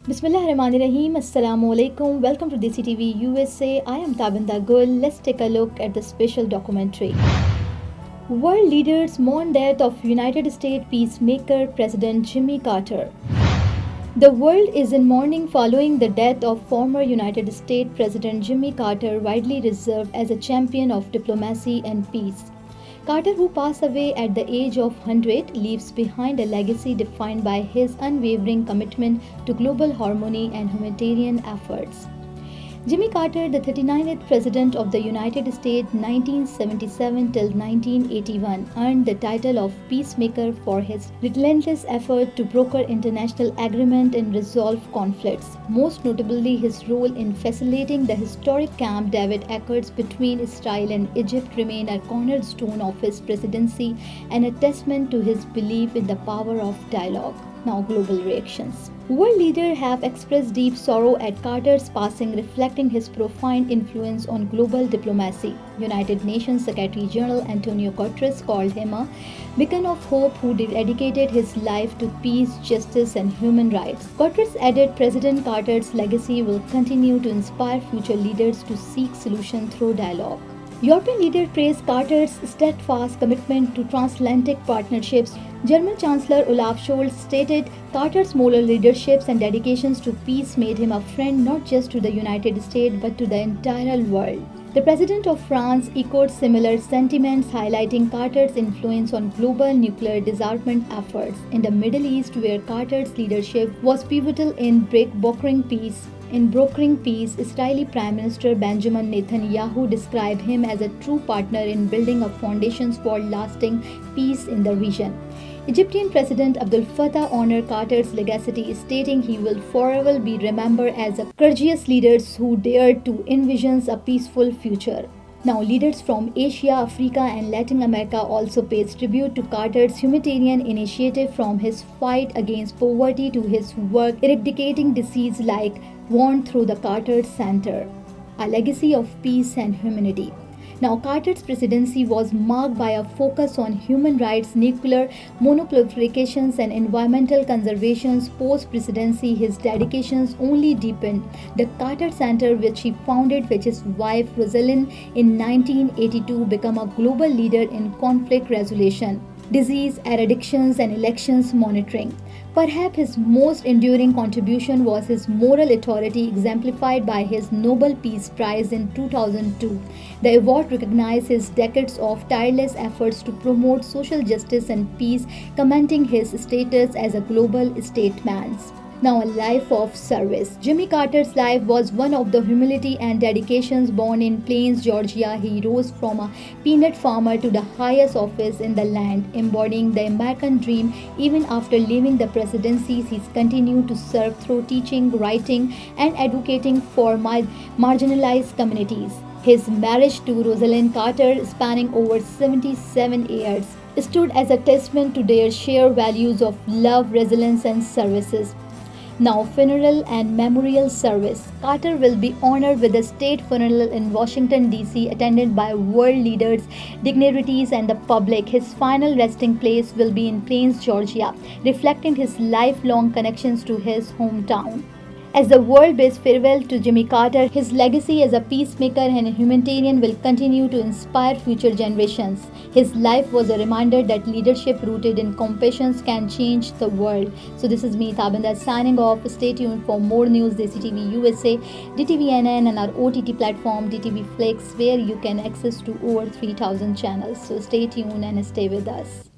Bismillahirrahmanirrahim. Assalamu alaikum. Welcome to DCTV USA. I am Tabinda Gul. Let's take a look at the special documentary. World leaders mourn death of United States peacemaker President Jimmy Carter. The world is in mourning following the death of former United States President Jimmy Carter, widely revered as a champion of diplomacy and peace. Carter, who passed away at the age of 100, leaves behind a legacy defined by his unwavering commitment to global harmony and humanitarian efforts. Jimmy Carter, the 39th President of the United States 1977 till 1981, earned the title of Peacemaker for his relentless effort to broker international agreement and resolve conflicts, most notably his role in facilitating the historic Camp David Accords between Israel and Egypt remain a cornerstone of his presidency and a testament to his belief in the power of dialogue. Now, global reactions. World leaders have expressed deep sorrow at Carter's passing, reflecting his profound influence on global diplomacy. United Nations Secretary General Antonio Guterres called him a beacon of hope who dedicated his life to peace, justice, and human rights. Guterres added President Carter's legacy will continue to inspire future leaders to seek solutions through dialogue. European leaders praised Carter's steadfast commitment to transatlantic partnerships. German Chancellor Olaf Scholz stated Carter's moral leadership and dedications to peace made him a friend not just to the United States but to the entire world. The President of France echoed similar sentiments, highlighting Carter's influence on global nuclear disarmament efforts in the Middle East, where Carter's leadership was pivotal in brokering peace. Israeli Prime Minister Benjamin Netanyahu described him as a true partner in building up foundations for lasting peace in the region. Egyptian President Abdel Fattah honored Carter's legacy, stating he will forever be remembered as a courageous leader who dared to envision a peaceful future. Now, leaders from Asia, Africa, and Latin America also paid tribute to Carter's humanitarian initiative, from his fight against poverty to his work eradicating disease like worn through the Carter Center, a legacy of peace and humanity. Now, Carter's presidency was marked by a focus on human rights, nuclear non-proliferations, and environmental conservation. Post-presidency, his dedications only deepened. The Carter Center, which he founded with his wife Rosalind in 1982, became a global leader in conflict resolution, disease eradications, and elections monitoring. Perhaps his most enduring contribution was his moral authority, exemplified by his Nobel Peace Prize in 2002. The award recognized his decades of tireless efforts to promote social justice and peace, commending his status as a global statesman. Now, a life of service. Jimmy Carter's life was one of the humility and dedications. Born in Plains, Georgia, he rose from a peanut farmer to the highest office in the land, embodying the American dream. Even after leaving the presidency, he's continued to serve through teaching, writing, and advocating for marginalized communities. His marriage to Rosalind Carter, spanning over 77 years, stood as a testament to their shared values of love, resilience, and services. Now, funeral and memorial service. Carter will be honored with a state funeral in Washington, D.C., attended by world leaders, dignitaries, and the public. His final resting place will be in Plains, Georgia, reflecting his lifelong connections to his hometown. As the world bids farewell to Jimmy Carter, his legacy as a peacemaker and a humanitarian will continue to inspire future generations. His life was a reminder that leadership rooted in compassion can change the world. So this is me, Tabinda, signing off. Stay tuned for more news, DCTV USA, DTVNN, and our OTT platform, DTV Flix, where you can access to over 3,000 channels. So stay tuned and stay with us.